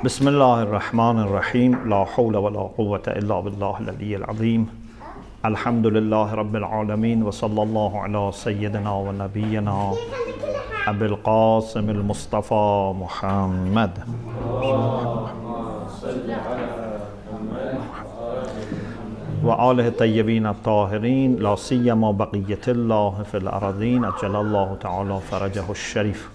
بسم الله الرحمن الرحيم لا حول ولا قوة إلا بالله العلي العظيم الحمد لله رب العالمين وصلى الله على سيدنا ونبينا أبي القاسم المصطفى محمد وآله الطيبين الطاهرين لا سيما بقية الله في الأرضين أجل الله تعالى فرجه الشريف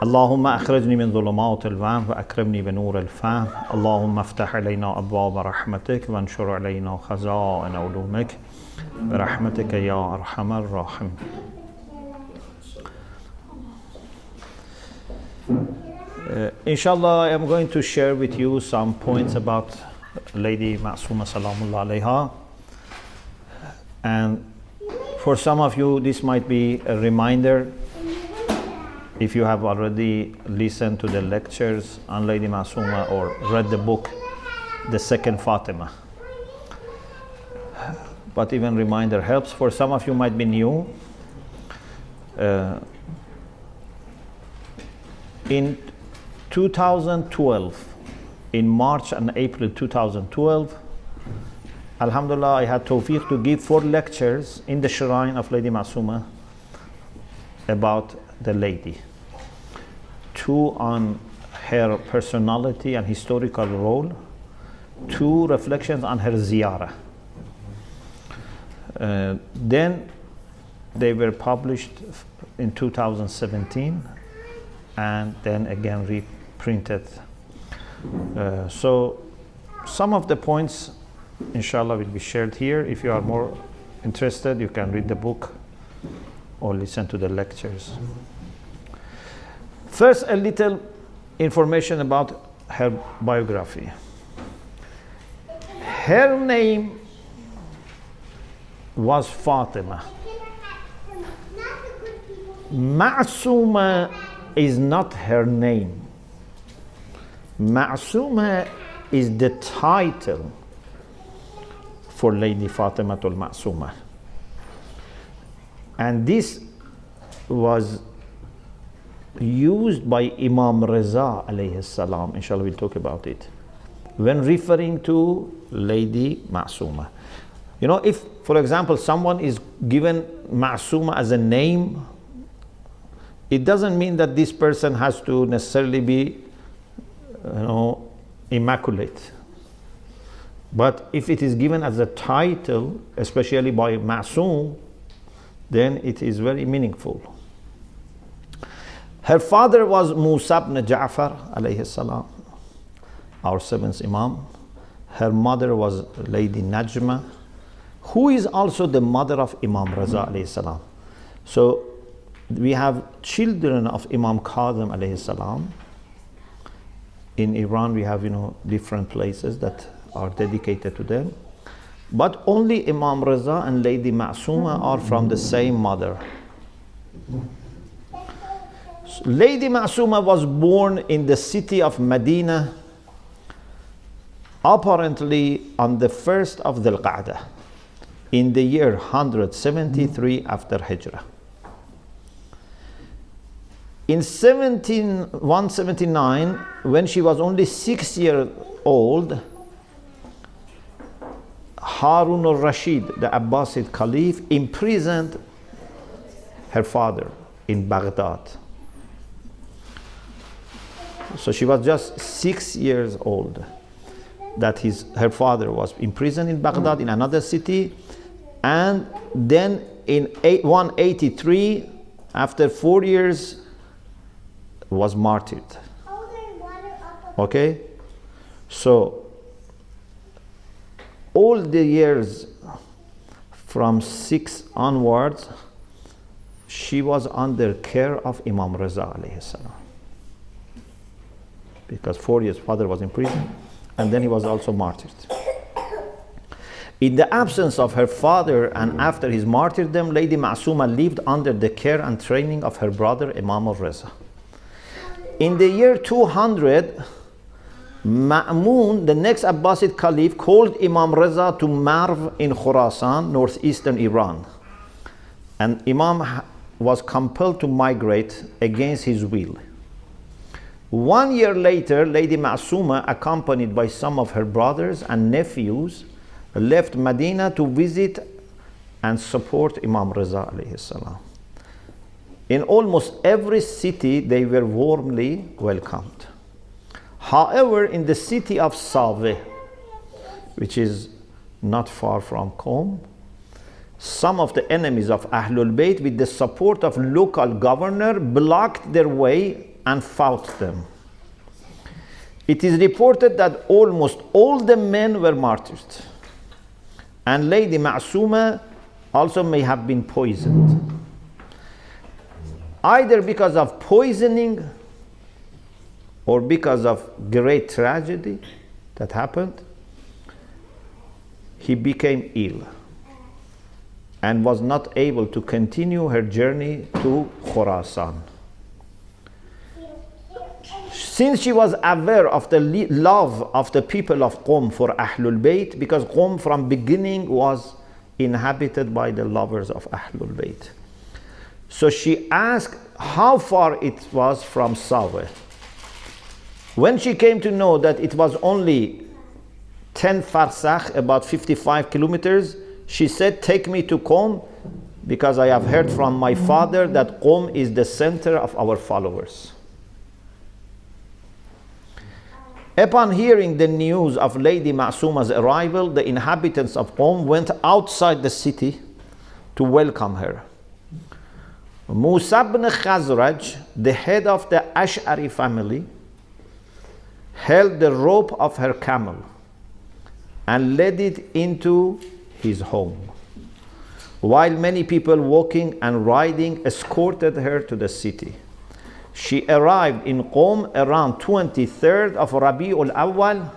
اللهم أخرجني من ظلمات الوهم وأكرمني بنور الفهم اللهم افتح علينا أبواب رحمتك وانشر علينا خزائن علومك برحمتك يا أرحم الراحمين. Inshallah, I am going to share with you some points about Lady Masumah Salamullah alayha. And for some of you, this might be a reminder if you have already listened to the lectures on Lady Masumah or read the book, The Second Fatima. But even reminder helps. For some of you might be new. In 2012, in March and April 2012, Alhamdulillah, I had tawfiq to give 4 lectures in the shrine of Lady Masumah about the lady. 2 on her personality and historical role, 2 reflections on her ziyarah. Then they were published in 2017 and then again reprinted. So some of the points inshallah will be shared here. If you are more interested, you can read the book or listen to the lectures. First, a little information about her biography. Her name was Fatima. Masumah is not her name. Masumah is the title for Lady Fatimatul Masumah. And this was used by Imam Reza alayhi salam, inshallah we'll talk about it, when referring to Lady Masumah. You know, if for example someone is given Masumah as a name, it doesn't mean that this person has to necessarily be, immaculate. But if it is given as a title, especially by Masum, then it is very meaningful. Her father was Musa ibn Ja'far alayhi salam, our 7th Imam. Her mother was Lady Najma, who is also the mother of Imam Raza alayhi salam. So we have children of Imam Kazim alayhi salam. In Iran we have different places that are dedicated to them. But only Imam Raza and Lady Masumah are from the same mother. Lady Masumah was born in the city of Medina, apparently on the 1st of Dhul Qa'dah, in the year 173 after Hijrah. In 179, when she was only 6 years old, Harun al-Rashid, the Abbasid Caliph, imprisoned her father in Baghdad. So she was just 6 years old that her father was imprisoned in Baghdad, in another city. And then in 183, after 4 years, was martyred. Okay? So all the years from 6 onwards, she was under care of Imam Reza alayhi salam. Because 4 years father was in prison and then he was also martyred. In the absence of her father and after his martyrdom, Lady Masumah lived under the care and training of her brother Imam al-Reza. In the year 200, Ma'mun, the next Abbasid Caliph, called Imam Reza to Marv in Khurasan, northeastern Iran. And Imam was compelled to migrate against his will. 1 year later, Lady Masumah, accompanied by some of her brothers and nephews, left Medina to visit and support Imam Reza alayhi salam. In almost every city, they were warmly welcomed. However, in the city of Saveh, which is not far from Qom, some of the enemies of Ahlul Bayt, with the support of local governor, blocked their way and fought them. It is reported that almost all the men were martyred, and Lady Masumah also may have been poisoned, either because of poisoning or because of great tragedy that happened. He became ill and was not able to continue her journey to Khurasan. Since she was aware of the love of the people of Qom for Ahlul Bayt, because Qom from beginning was inhabited by the lovers of Ahlul Bayt. So she asked how far it was from Saveh. When she came to know that it was only 10 farsakh, about 55 kilometers, she said, take me to Qom, because I have heard from my father that Qom is the center of our followers. Upon hearing the news of Lady Masumah's arrival, the inhabitants of Qom went outside the city to welcome her. Musa ibn Khazraj, the head of the Ash'ari family, held the rope of her camel and led it into his home, while many people walking and riding escorted her to the city. She arrived in Qom around 23rd of Rabi'ul Awwal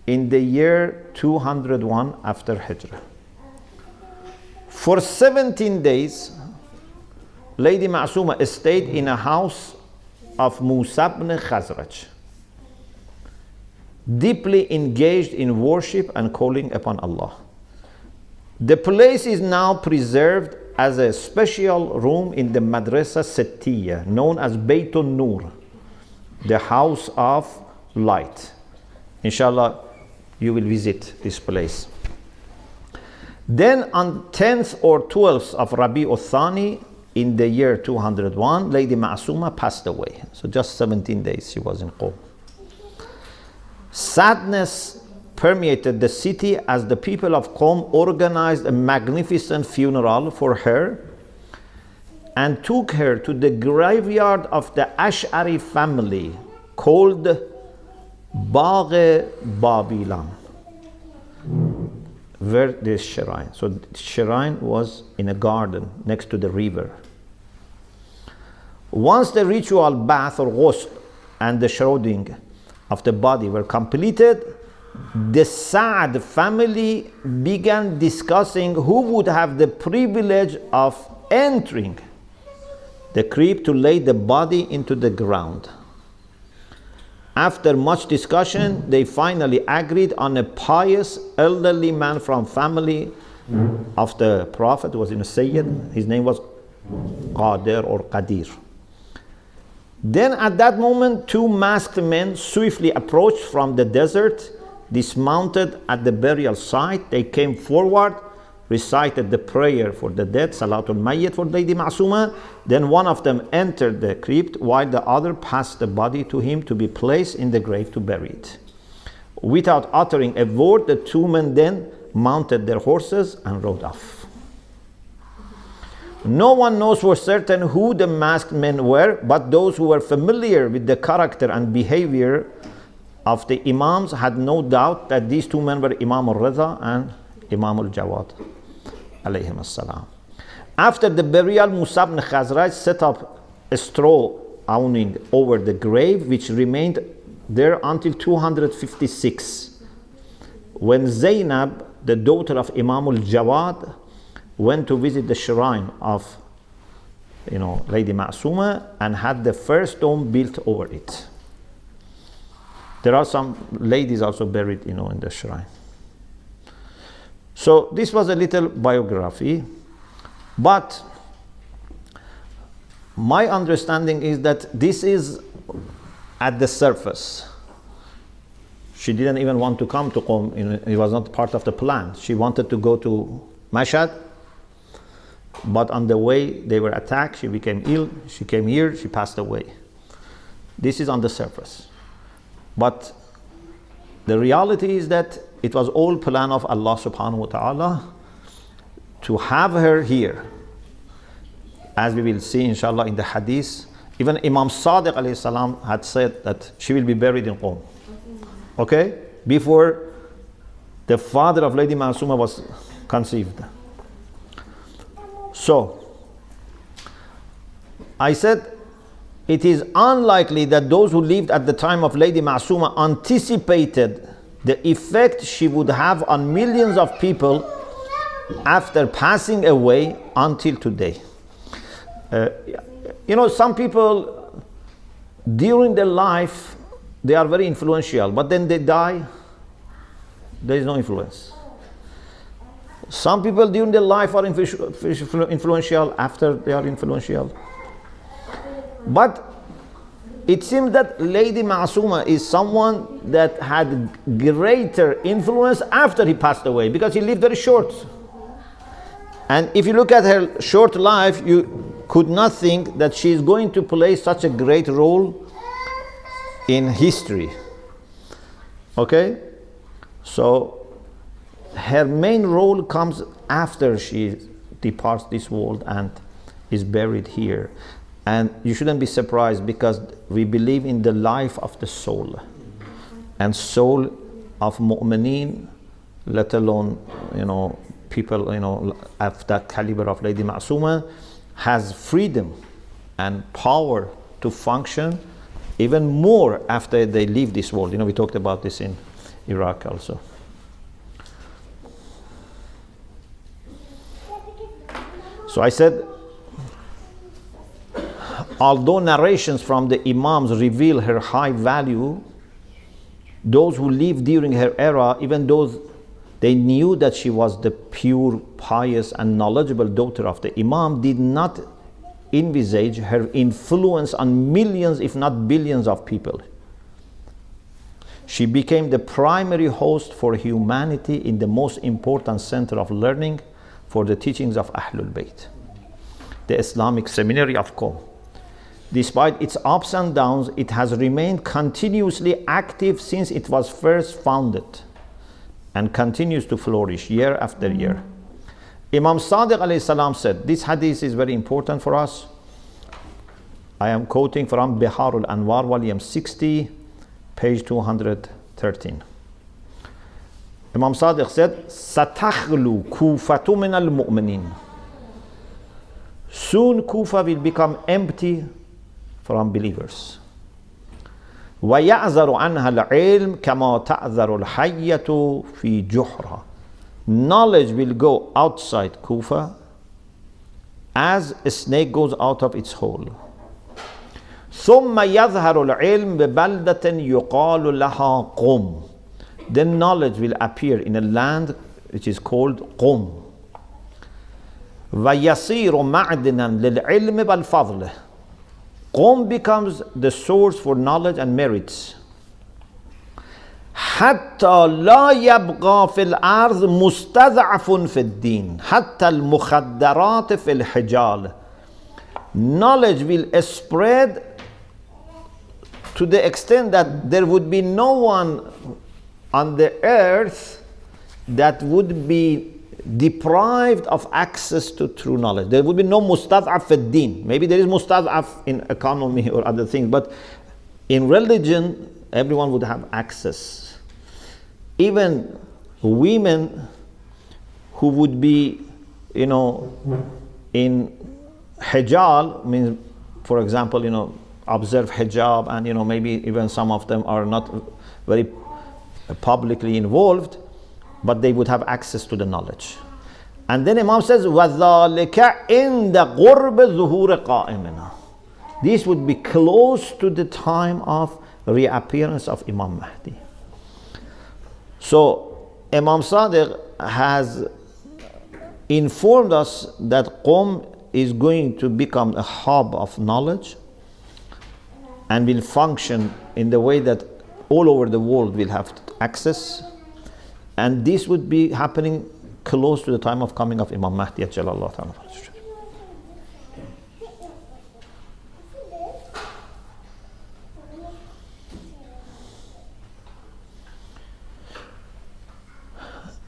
in the year 201 after Hijrah. For 17 days, Lady Masumah stayed in a house of Musa ibn Khazraj, deeply engaged in worship and calling upon Allah. The place is now preserved as a special room in the Madrasa Settiya, known as Baytun Nur, the house of light. Inshallah, you will visit this place. Then on 10th or 12th of Rabi'ul Thani, in the year 201, Lady Masumah passed away. So just 17 days she was in Qom. Sadness permeated the city as the people of Qom organized a magnificent funeral for her and took her to the graveyard of the Ash'ari family called Bagh Babilan, where this shrine. So the shrine was in a garden next to the river. Once the ritual bath or ghusl and the shrouding of the body were completed, the Sa'd family began discussing who would have the privilege of entering the crypt to lay the body into the ground. After much discussion, they finally agreed on a pious elderly man from family of the Prophet, was in a Sayyid. His name was Qadir or Qadir. Then at that moment, two masked men swiftly approached from the desert, dismounted at the burial site. They came forward, recited the prayer for the dead, Salatul Mayyit for Lady Masumah. Then one of them entered the crypt, while the other passed the body to him to be placed in the grave to bury it. Without uttering a word, the two men then mounted their horses and rode off. No one knows for certain who the masked men were, but those who were familiar with the character and behavior of the Imams had no doubt that these two men were Imam al-Rida and Imam al-Jawad alayhim as-salam. After the burial, Musa ibn Khazraj set up a straw awning over the grave, which remained there until 256, when Zainab, the daughter of Imam al-Jawad, went to visit the shrine of Lady Masumah and had the first dome built over it. There are some ladies also buried in the shrine. So this was a little biography, but my understanding is that this is at the surface. She didn't even want to come to Qom. It was not part of the plan. She wanted to go to Mashhad, but on the way they were attacked. She became ill. She came here. She passed away. This is on the surface. But the reality is that it was all plan of Allah subhanahu wa ta'ala to have her here. As we will see inshallah in the hadith, even Imam Sadiq alayhi salam had said that she will be buried in Qom. Okay? Before the father of Lady Masumah was conceived. So, I said, it is unlikely that those who lived at the time of Lady Masumah anticipated the effect she would have on millions of people after passing away until today. Some people during their life, they are very influential, but then they die, there is no influence. Some people during their life are influential, after they are influential. But it seems that Lady Masumah is someone that had greater influence after he passed away, because he lived very short. And if you look at her short life, you could not think that she is going to play such a great role in history. Okay? So her main role comes after she departs this world and is buried here. And you shouldn't be surprised, because we believe in the life of the soul. And soul of mu'mineen, let alone, people, of that caliber of Lady Masumah, has freedom and power to function even more after they leave this world. We talked about this in Iraq also. So I said, although narrations from the Imams reveal her high value, those who lived during her era, even though they knew that she was the pure, pious and knowledgeable daughter of the Imam, did not envisage her influence on millions, if not billions of people. She became the primary host for humanity in the most important center of learning for the teachings of Ahlul Bayt, the Islamic Seminary of Qom. Despite its ups and downs, it has remained continuously active since it was first founded, and continues to flourish year after year. Imam Sadiq alayhi salam said, this hadith is very important for us. I am quoting from Biharul Anwar, volume 60, page 213. Imam Sadiq said, "Satakhlu Kufatu min al-mu'minin." Soon Kufa will become empty from believers. وَيَعْذَرُ عَنْهَا الْعِلْمِ كَمَا تَعْذَرُ الْحَيَّةُ فِي جُحْرَةٍ. Knowledge will go outside Kufa as a snake goes out of its hole. ثُمَّ يَظْهَرُ الْعِلْمِ بِبَلْدَةٍ يُقَالُ لَهَا قُمْ. Then knowledge will appear in a land which is called Qum. وَيَصِيرُ مَعْدِنًا لِلْعِلْمِ بَالْفَضْلِ. Qom becomes the source for knowledge and merits. حتى لا يبقى في الأرض مستضعف في الدين حتى المخدرات في الحجال. Knowledge will spread to the extent that there would be no one on the earth that would be deprived of access to true knowledge. There would be no mustad'af fid-din. Maybe there is mustad'af in economy or other things, but in religion, everyone would have access. Even women who would be, in hijab, means, for example, observe hijab, and maybe even some of them are not very publicly involved, but they would have access to the knowledge. And then Imam says, وَذَلِكَ عِنْدَ غُرْبِ ظُهُورِ قَائِمِنَا. This would be close to the time of reappearance of Imam Mahdi. So Imam Sadiq has informed us that Qom is going to become a hub of knowledge, and will function in the way that all over the world will have access. And this would be happening close to the time of coming of Imam Mahdi Ajalallah Ta'ala.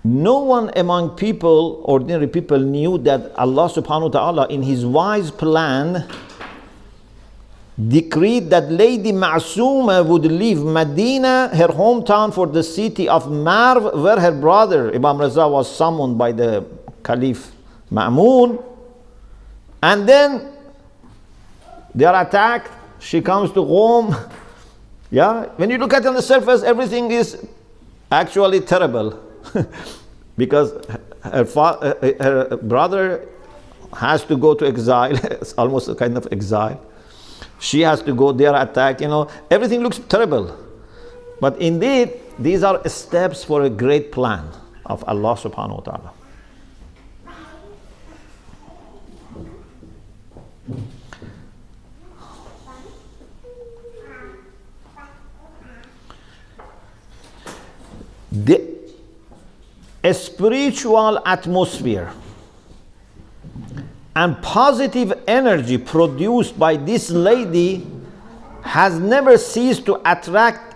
No one among people, ordinary people, knew that Allah subhanahu wa ta'ala in his wise plan decreed that Lady Masumah would leave Medina, her hometown, for the city of Marv, where her brother Imam Raza was summoned by the Caliph Ma'mun. And then they are attacked. She comes to Qom. Yeah, when you look at it on the surface, everything is actually terrible. Because her brother has to go to exile. It's almost a kind of exile. She has to go there, attack, everything looks terrible. But indeed, these are steps for a great plan of Allah subhanahu wa ta'ala. A spiritual atmosphere and positive energy produced by this lady has never ceased to attract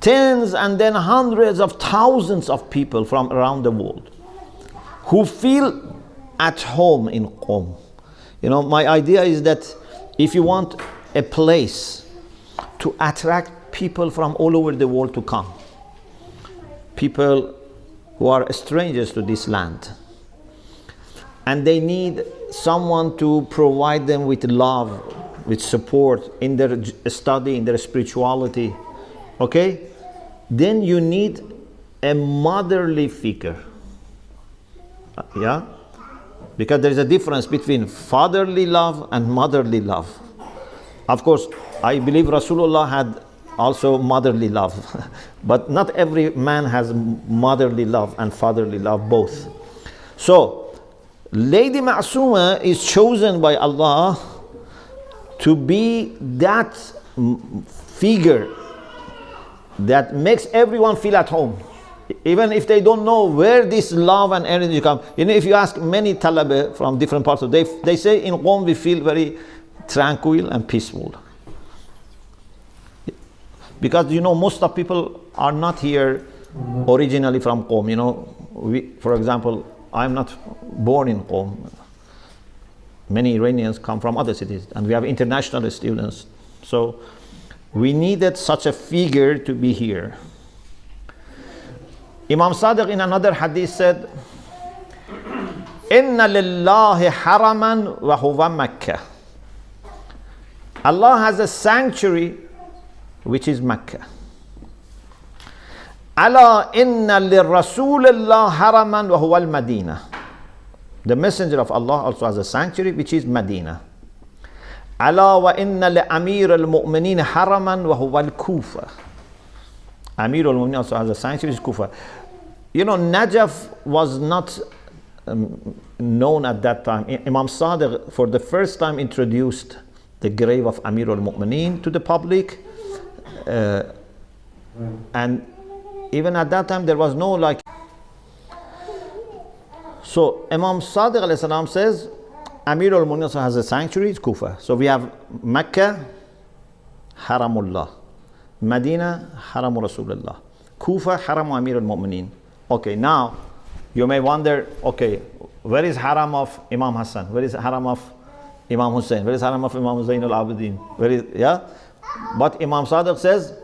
tens and then hundreds of thousands of people from around the world who feel at home in Qom. My idea is that if you want a place to attract people from all over the world to come, people who are strangers to this land, and they need someone to provide them with love, with support in their study, in their spirituality, okay? Then you need a motherly figure, yeah? Because there is a difference between fatherly love and motherly love. Of course, I believe Rasulullah had also motherly love, but not every man has motherly love and fatherly love both. So Lady Masumah is chosen by Allah to be that figure that makes everyone feel at home, even if they don't know where this love and energy come. If you ask many talabe from different parts of they say in Qom we feel very tranquil and peaceful. Because most of people are not here originally from Qom. For example, I'm not born in Qom. Many Iranians come from other cities, and we have international students. So we needed such a figure to be here. Imam Sadiq in another hadith said, "Inna lillahi haraman wa huwa Makkah." Allah has a sanctuary which is Mecca. Ala inna li Rasulillah haraman wa huwa al-Madinah. The messenger of Allah also has a sanctuary which is Medina. Ala wa inna li Amir al-Mu'minin haraman wa huwa al-Kufa. Amir al-Mu'minin also has a sanctuary which is Kufa. Najaf was not known at that time. Imam Sadiq for the first time introduced the grave of Amir al-Mu'minin to the public. And even at that time there was no so Imam Sadiq alayhi salam says Amir al-Mu'minin also has a sanctuary, it's Kufa. So we have Mecca, Haramullah, Medina, Haramu Rasulullah, Kufa, Haramu Amir al-Mu'minin. Okay, now you may wonder, okay, where is Haram of Imam Hassan? Where is Haram of Imam Hussein? Where is Haram of Imam Zain al-Abidin? Where is, yeah? But Imam Sadiq says,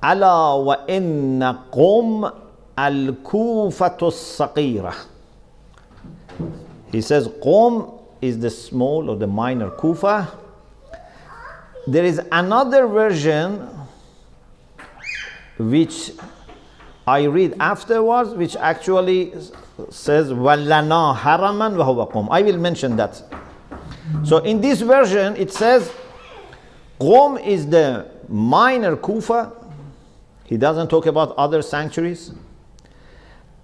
Ala wa inna Qom al-Kufatu as-Saqira. He says Qom is the small or the minor Kufa. There is another version which I read afterwards, which actually says Wallana haraman wa huwa Qom. I will mention that. So in this version it says Qom is the minor Kufa. He doesn't talk about other sanctuaries.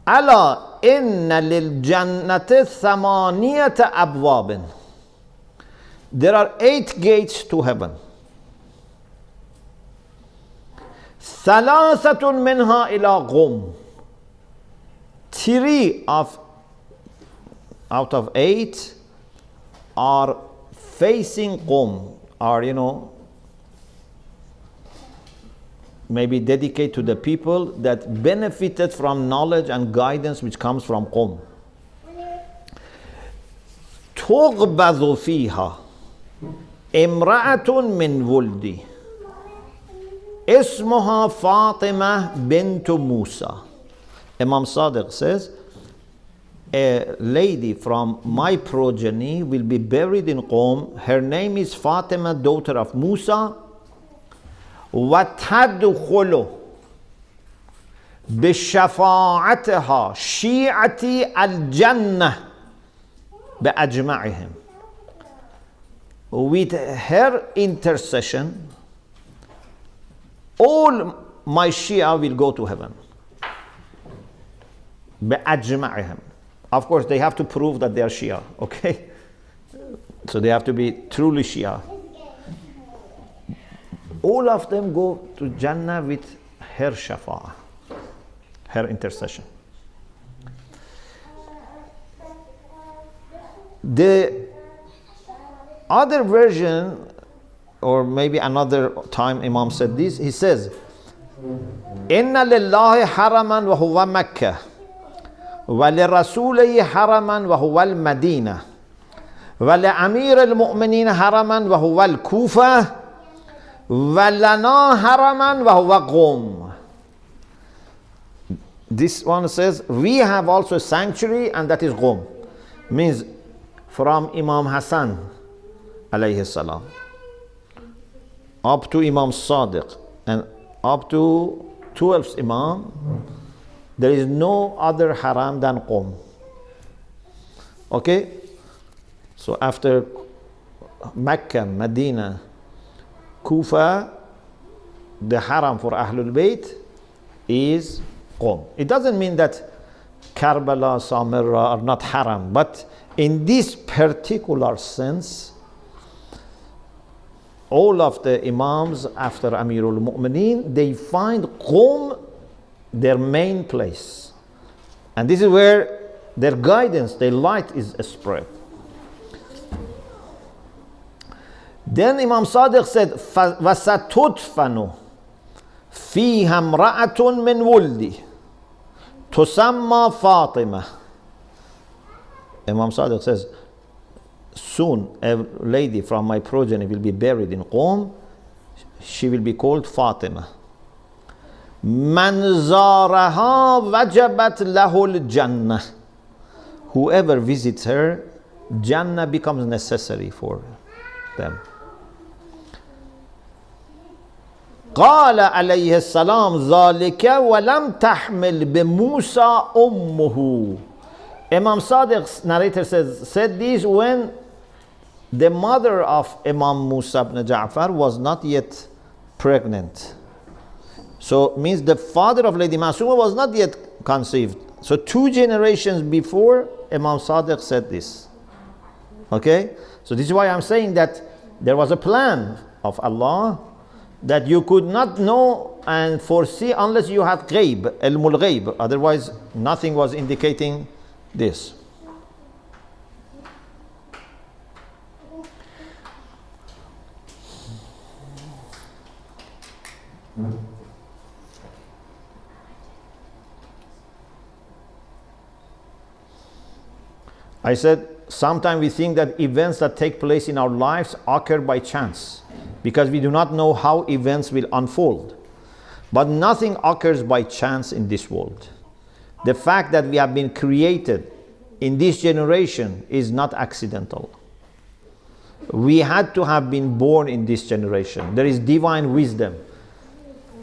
Ala inna lil jannati thamaniyata abwabin. There are 8 gates to heaven. ثلاثة منها إلى قم. 3 out of 8 are facing Qum, are, maybe dedicated to the people that benefited from knowledge and guidance which comes from Qum. تغبض فيها امرأة من ولدي اسمها فاطمة بنت موسى. Imam Sadiq says, a lady from my progeny will be buried in Qom. Her name is Fatima, daughter of Musa. وَتَدْخُلُ بِشَفَاعَتِهَا شِيعَةِ الْجَنَّةِ بِأَجْمَعِهِمْ. With her intercession, all my Shia will go to heaven. بِأَجْمَعِهِمْ. Of course, they have to prove that they are Shia, okay? So they have to be truly Shia. All of them go to Jannah with her shafa'ah, her intercession. The other version, or maybe another time Imam said this, he says, إِنَّ لِلَّهِ حَرَمًا وَهُوَ مَكَّةً وَلِرَسُولِهِ حَرَمًا وَهُوَ الْمَدِينَةِ وَلِأَمِيرِ الْمُؤْمِنِينَ حَرَمًا وَهُوَ الْكُوفَةِ وَلَنَا حَرَمًا وَهُوَ قُومٌ. This one says, we have also a sanctuary, and that is Qum. Means from Imam Hassan alayhi salam up to Imam Sadiq and up to 12th Imam, there is no other haram than Qum. Okay? So after Mecca, Medina, Kufa, the haram for Ahlul Bayt is Qum. It doesn't mean that Karbala, Samarra are not haram, but in this particular sense, all of the Imams after Amirul Mu'mineen, they find Qum their main place. And this is where their guidance, their light is spread. Then Imam Sadiq said, وَسَتُدْفَنُ فِيهَا امْرَأَةٌ مِّنْ وُلْدِي تُسَمَّى فَاطِمَةٌ. Imam Sadiq says, soon a lady from my progeny will be buried in Qom. She will be called Fatima. مَنْ زَارَهَا وَجَبَتْ لَهُ الْجَنَّةِ. Whoever visits her, Jannah becomes necessary for them. قال عليه السلام ذلك ولم تحمل بموسى أمه. Imam Sadiq's narrator said this when the mother of Imam Musa ibn Ja'far was not yet pregnant. So means the father of Lady Masumah was not yet conceived. So 2 generations before, Imam Sadiq said this. Okay? So this is why I'm saying that there was a plan of Allah that you could not know and foresee unless you had ghaib, ilmul ghaib. Otherwise, nothing was indicating this. I said, sometimes we think that events that take place in our lives occur by chance because we do not know how events will unfold. But nothing occurs by chance in this world. The fact that we have been created in this generation is not accidental. We had to have been born in this generation. There is divine wisdom.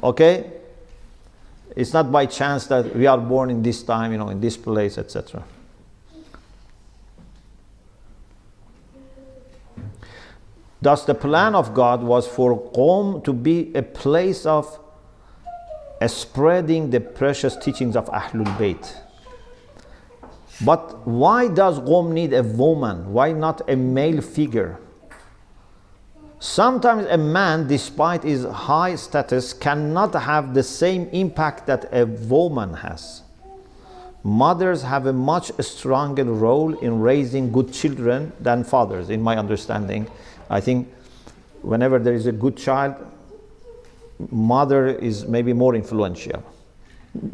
Okay? It's not by chance that we are born in this time, in this place, etc. Thus, the plan of God was for Qom to be a place of spreading the precious teachings of Ahlul Bayt. But why does Qom need a woman? Why not a male figure? Sometimes a man, despite his high status, cannot have the same impact that a woman has. Mothers have a much stronger role in raising good children than fathers, in my understanding. I think whenever there is a good child, mother is maybe more influential.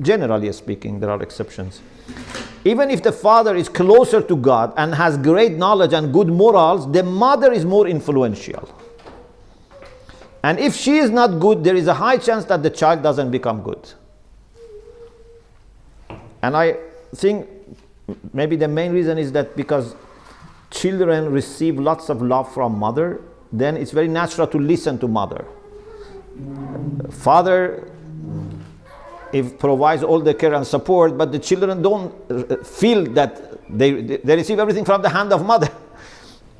Generally speaking, there are exceptions. Even if the father is closer to God and has great knowledge and good morals, the mother is more influential. And if she is not good, there is a high chance that the child doesn't become good. And I think maybe the main reason is that because children receive lots of love from mother, then it's very natural to listen to mother. Father provides all the care and support, but the children don't feel that they receive everything from the hand of mother.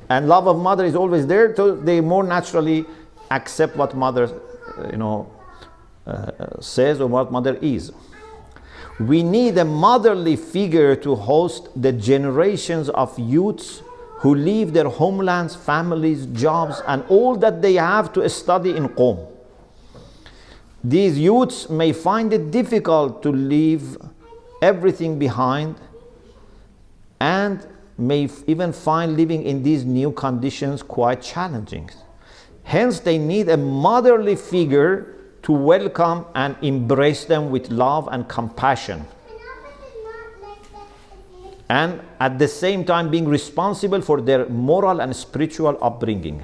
And love of mother is always there, so they more naturally accept what mother says or what mother is. We need a motherly figure to host the generations of youths who leave their homelands, families, jobs, and all that they have to study in Qom. These youths may find it difficult to leave everything behind and may even find living in these new conditions quite challenging. Hence, they need a motherly figure to welcome and embrace them with love and compassion, and at the same time being responsible for their moral and spiritual upbringing.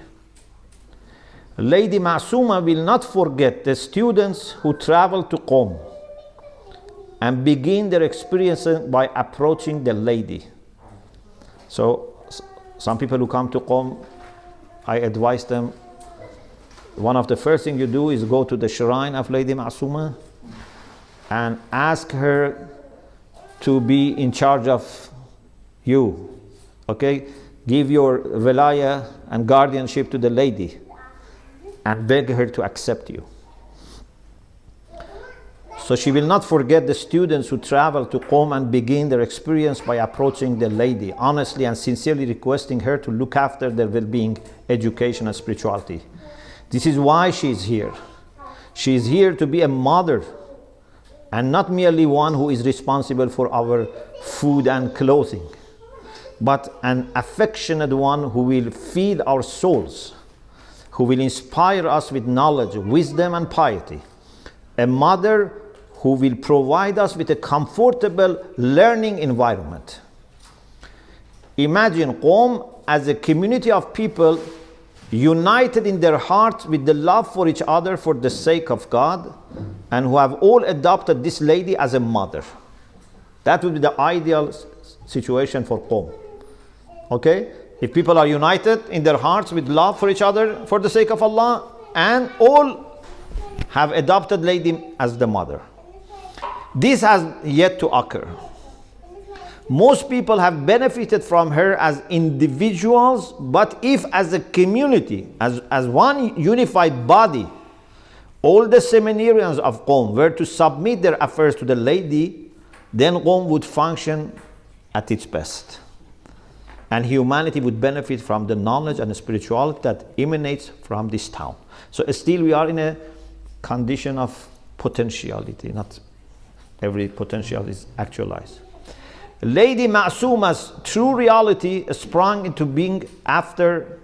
Lady Masumah will not forget the students who travel to Qom and begin their experience by approaching the lady. So some people who come to Qom, I advise them, one of the first things you do is go to the shrine of Lady Masumah and ask her to be in charge of you. Okay? Give your velaya and guardianship to the lady and beg her to accept you. So she will not forget the students who travel to Qom and begin their experience by approaching the lady, honestly and sincerely requesting her to look after their well-being, education and spirituality. This is why she is here. She is here to be a mother and not merely one who is responsible for our food and clothing, but an affectionate one who will feed our souls, who will inspire us with knowledge, wisdom and piety. A mother who will provide us with a comfortable learning environment. Imagine Qom as a community of people united in their hearts with the love for each other for the sake of God, and who have all adopted this lady as a mother. That would be the ideal situation for Qom. Okay? If people are united in their hearts with love for each other for the sake of Allah, and all have adopted lady as the mother. This has yet to occur. Most people have benefited from her as individuals, but if as a community, as one unified body, all the seminarians of Qom were to submit their affairs to the lady, then Qom would function at its best. And humanity would benefit from the knowledge and the spirituality that emanates from this town. So still we are in a condition of potentiality, not every potential is actualized. Lady Masumah's true reality sprang into being after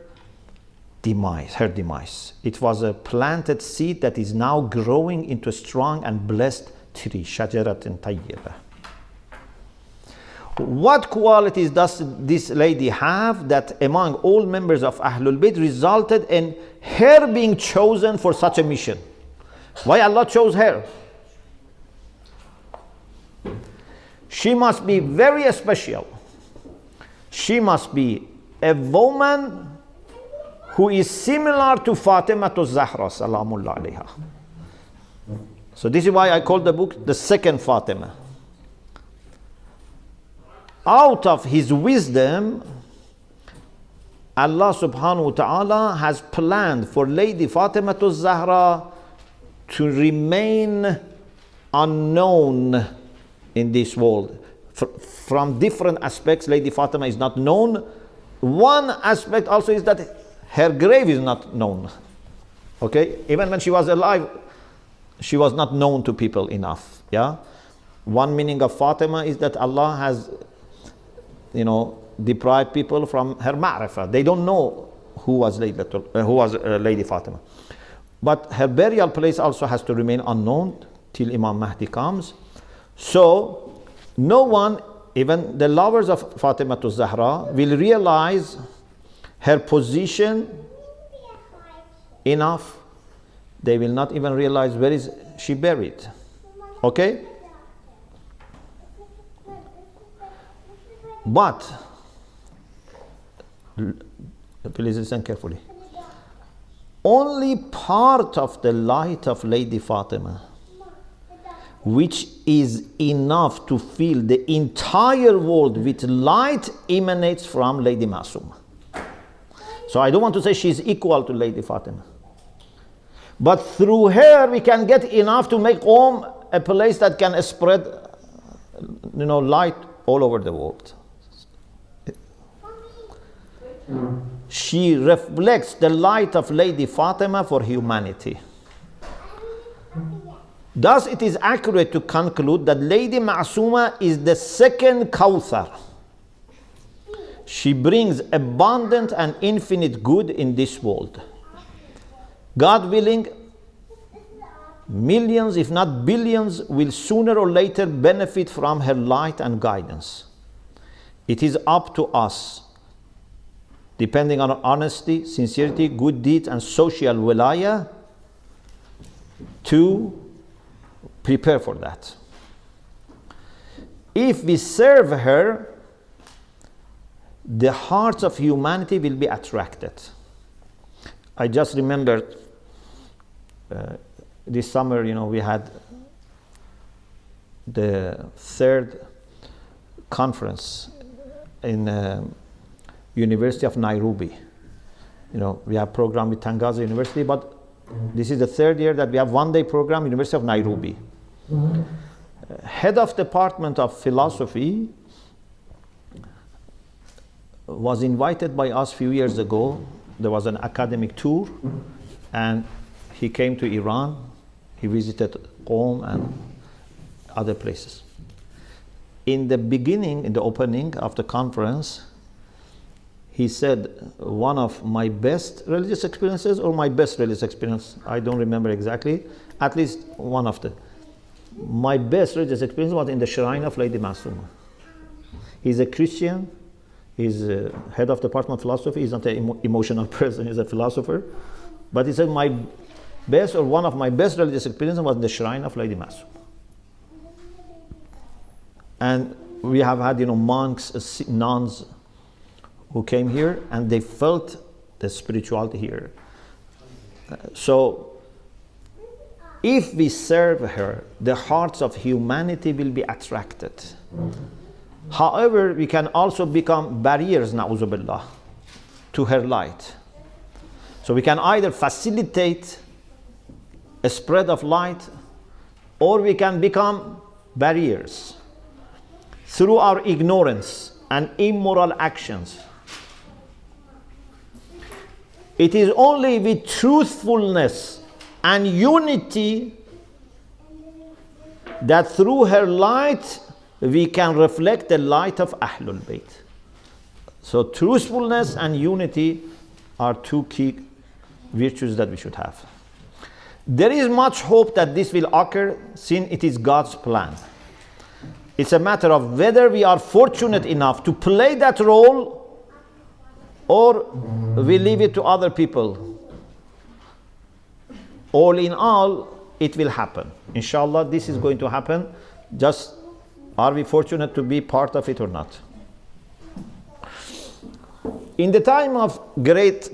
her demise. It was a planted seed that is now growing into a strong and blessed tree, shajaratin tayyibah. What qualities does this lady have that among all members of Ahlul Bayt resulted in her being chosen for such a mission? Why Allah chose her? She must be very special. She must be a woman who is similar to Fatima Zahra salamullah alayha. So this is why I call the book the second Fatima. Out of His wisdom, Allah subhanahu wa ta'ala has planned for Lady Fatima Zahra to remain unknown in this world. From different aspects, Lady Fatima is not known. One aspect also is that her grave is not known. Okay? Even when she was alive, she was not known to people enough. Yeah? One meaning of Fatima is that Allah has, deprived people from her ma'rifah. They don't know who was Lady Fatima. But her burial place also has to remain unknown till Imam Mahdi comes. So, no one, even the lovers of Fatima to Zahra, will realize her position enough. They will not even realize where is she buried. Okay? But, please listen carefully. Only part of the light of Lady Fatima, which is enough to fill the entire world with light, emanates from Lady Masumah. So I don't want to say she's equal to Lady Fatima. But through her, we can get enough to make a place that can spread, light all over the world. She reflects the light of Lady Fatima for humanity. Thus, it is accurate to conclude that Lady Masumah is the second Kawthar. She brings abundant and infinite good in this world. God willing, millions, if not billions, will sooner or later benefit from her light and guidance. It is up to us, depending on honesty, sincerity, good deeds, and social wilaya, to prepare for that. If we serve her, the hearts of humanity will be attracted. I just remembered this summer, we had the third conference in University of Nairobi. We have program with Tangaza University, but this is the third year that we have one-day program, University of Nairobi. Head of Department of Philosophy was invited by us a few years ago. There was an academic tour, and he came to Iran. He visited Qom and other places. In the beginning, in the opening of the conference, he said, one of my best religious experiences, or my best religious experience, I don't remember exactly, at least one of them. My best religious experience was in the shrine of Lady Masumah. He's a Christian, he's a head of the Department of Philosophy, he's not an emotional person, he's a philosopher. But he said, my best, or one of my best religious experiences was in the shrine of Lady Masumah. And we have had, monks, nuns, who came here and they felt the spirituality here. So, if we serve her, the hearts of humanity will be attracted. However, we can also become barriers, na'uzu billah, to her light. So we can either facilitate a spread of light, or we can become barriers through our ignorance and immoral actions. It is only with truthfulness and unity that through her light we can reflect the light of Ahlul Bayt. So truthfulness and unity are two key virtues that we should have. There is much hope that this will occur, since it is God's plan. It's a matter of whether we are fortunate enough to play that role, or we leave it to other people. All in all, it will happen. Inshallah, this is going to happen. Just, are we fortunate to be part of it or not? In the time of great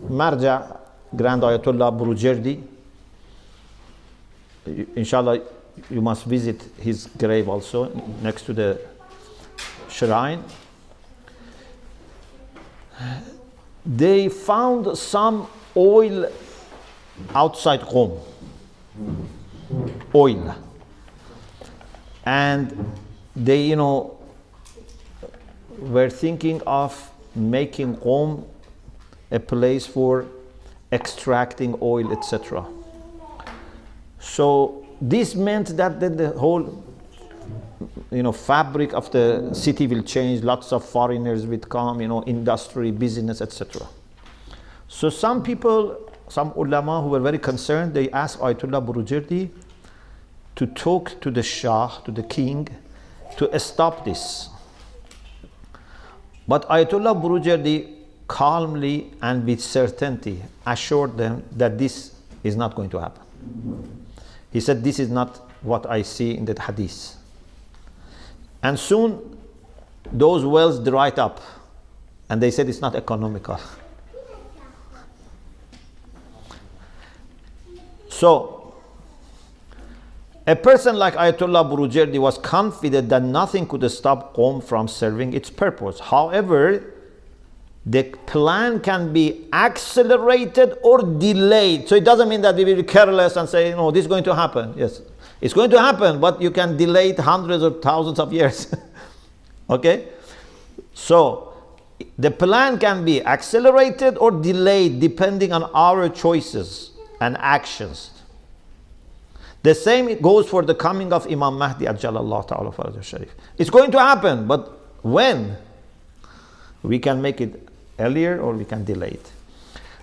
Marja, Grand Ayatollah Burujerdi, inshallah, you must visit his grave also, next to the shrine. They found some oil outside Qom. Oil. And they, were thinking of making Qom a place for extracting oil, etc. So this meant that the whole fabric of the city will change. Lots of foreigners will come, industry, business, etc. So some people, some ulama who were very concerned, they asked Ayatollah Burujerdi to talk to the Shah, to the king, to stop this. But Ayatollah Burujerdi calmly and with certainty assured them that this is not going to happen. He said, this is not what I see in the hadith. And soon those wells dried up and they said it's not economical. So a person like Ayatollah Burujerdi was confident that nothing could stop Qom from serving its purpose. However, the plan can be accelerated or delayed. So it doesn't mean that we will be careless and say, no, this is going to happen. Yes, it's going to happen, but you can delay it hundreds or thousands of years. Okay? So the plan can be accelerated or delayed depending on our choices and actions. The same goes for the coming of Imam Mahdi Ajjalallahu Ta'ala Farajah Sharif. It's going to happen, but when? We can make it earlier or we can delay it.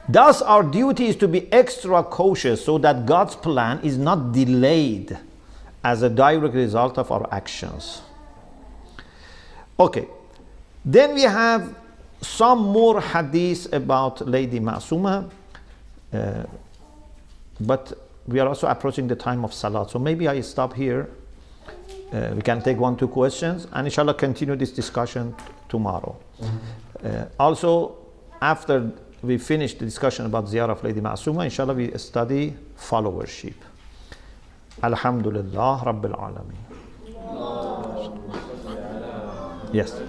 Thus, our duty is to be extra cautious so that God's plan is not delayed as a direct result of our actions. Okay, then we have some more hadith about Lady Masumah, but we are also approaching the time of Salat. So maybe I stop here. We can take 1-2 questions and inshallah continue this discussion tomorrow. Also, after we finish the discussion about Ziyarah of Lady Masumah, inshallah we study followership. Alhamdulillah Rabbil Alameen. Yes.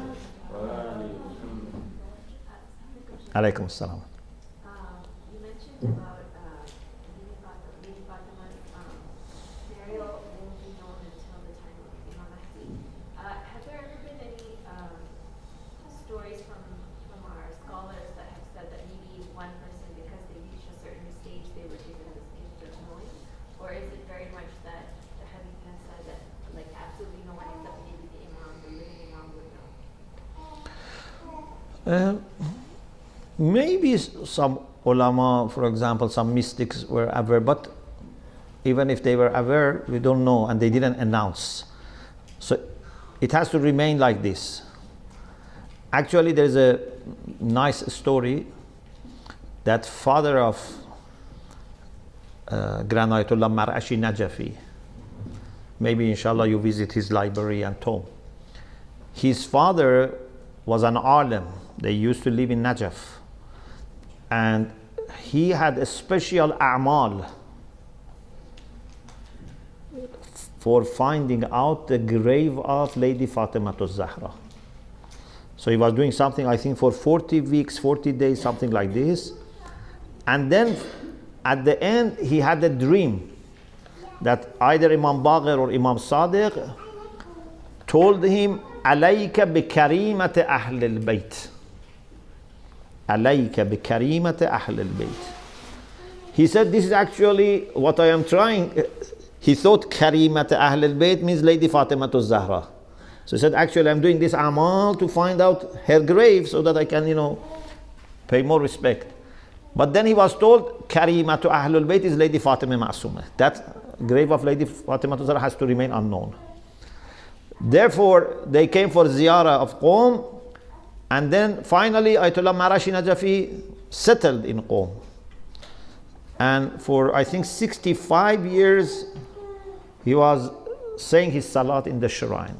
Alaykum as-salam. You mentioned about Lady Fatima's burial won't be known until the time of Imam Mahdi. Have there ever been any stories from our scholars that have said that maybe one person, because they reached a certain stage, they were given this gift of knowing? Or is it very much that the hadith has said that like absolutely no one except maybe the Imam, the living Imam would know? Maybe some ulama, for example, some mystics were aware, but even if they were aware, we don't know, and they didn't announce. So it has to remain like this. Actually, there's a nice story that father of Grand Ayatollah Mar'ashi Najafi, maybe inshallah you visit his library and tomb. His father was an alim. They used to live in Najaf. And he had a special a'mal for finding out the grave of Lady Fatima Zahra. So he was doing something, I think, for 40 weeks, 40 days, something like this. And then at the end, he had a dream that either Imam Baqir or Imam Sadiq told him, "Alayka bi karimati ahl al-bayt." Alayka bi karimati ahl al-bayt. He said, this is actually what I am trying. He thought karimati ahl al-bayt means Lady Fatima Zahra. So he said, actually I'm doing this amal to find out her grave so that I can, pay more respect. But then he was told, karimatu ahlul bayt is Lady Fatima Masumah. That grave of Lady Fatima Zahra has to remain unknown. Therefore, they came for ziyarah of Qom, and then finally Ayatollah Mar'ashi Najafi settled in Qom. And for I think 65 years, he was saying his salat in the shrine.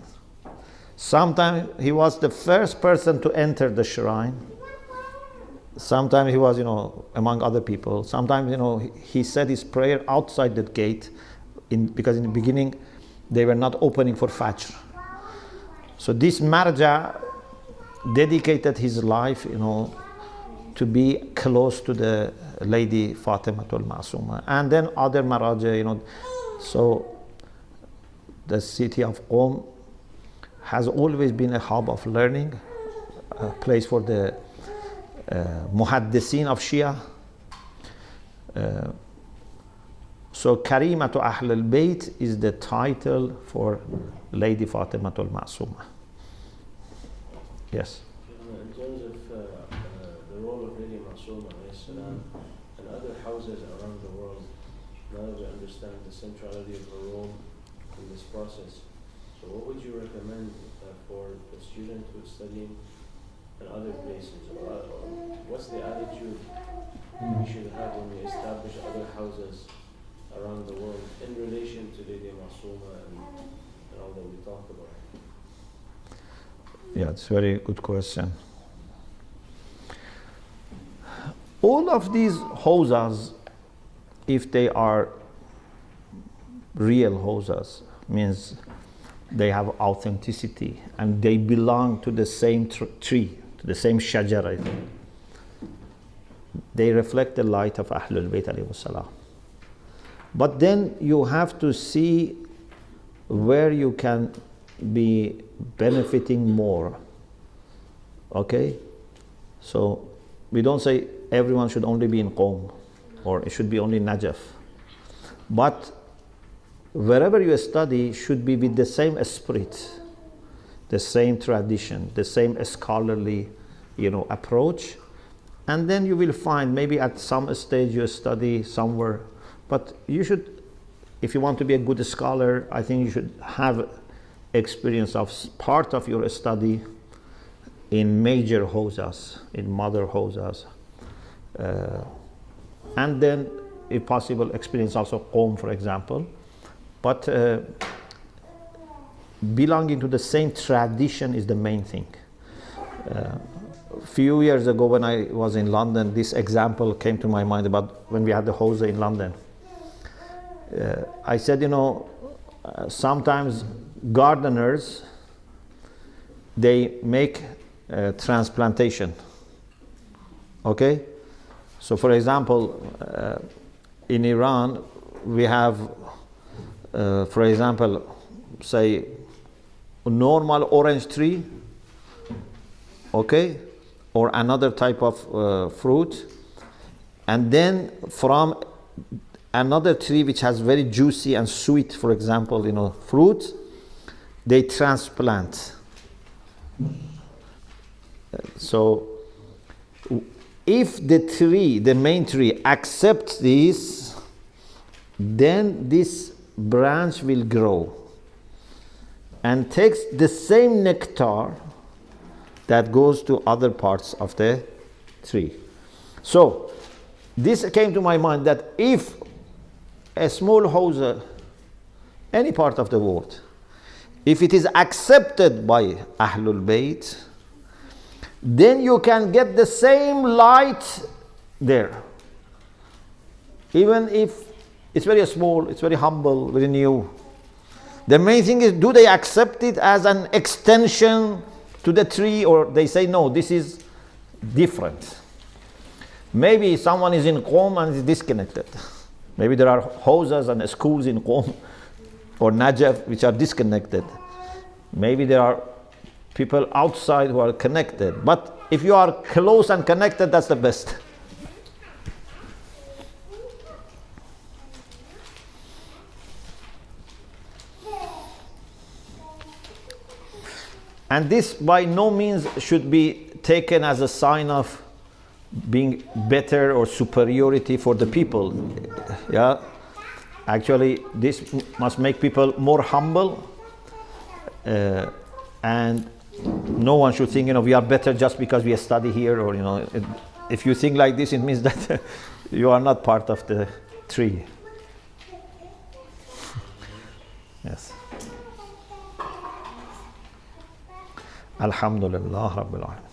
Sometimes he was the first person to enter the shrine. Sometimes he was, among other people. Sometimes, he said his prayer outside the gate because in the beginning they were not opening for Fajr. So this marja dedicated his life, to be close to the Lady Fatimatul Masumah. And then other maraja, so the city of Qom has always been a hub of learning, a place for the Muhaddisin of Shia. So Karimatu Ahl al-Bayt is the title for Lady Fatimatul Masumah. Yes. In terms of the role of Lady Masumah and other houses around the world, now that we understand the centrality of her role in this process, so what would you recommend for the student who's studying in other places? What's the attitude we should have when we establish other houses around the world in relation to Lady Masumah and all that we talked about? Yeah, it's a very good question. All of these houses, if they are real houses, means they have authenticity and they belong to the same tree, to the same shajara. They reflect the light of Ahlul Bayt alayhi salam. But then you have to see where you can be benefiting more. Okay? So we don't say everyone should only be in Qom or it should be only Najaf. But wherever you study should be with the same spirit, the same tradition, the same scholarly, approach. And then you will find maybe at some stage you study somewhere. But you should, if you want to be a good scholar, I think you should have experience of part of your study in major houses, in mother houses. And then, if possible, experience also Qom, for example. But belonging to the same tradition is the main thing. A few years ago when I was in London, this example came to my mind about when we had the house in London. I said, sometimes gardeners, they make transplantation. Okay? So for example, in Iran, we have, for example, say, a normal orange tree, okay, or another type of fruit, and then from another tree which has very juicy and sweet, for example, fruit, they transplant. So if the tree, the main tree, accepts this, then this branch will grow and takes the same nectar that goes to other parts of the tree. So this came to my mind that if a small house, any part of the world, if it is accepted by Ahlul Bayt, then you can get the same light there. Even if it's very small, it's very humble, very new. The main thing is, do they accept it as an extension to the tree, or they say, no, this is different. Maybe someone is in Qom and is disconnected. Maybe there are houses and schools in Qom or Najaf which are disconnected. Maybe there are people outside who are connected. But if you are close and connected, that's the best. And this by no means should be taken as a sign of being better or superiority for the people. Yeah, actually this must make people more humble, and no one should think we are better just because we study here, or if you think like this, it means that you are not part of the tree. Yes. Alhamdulillah Rabbil Alamin.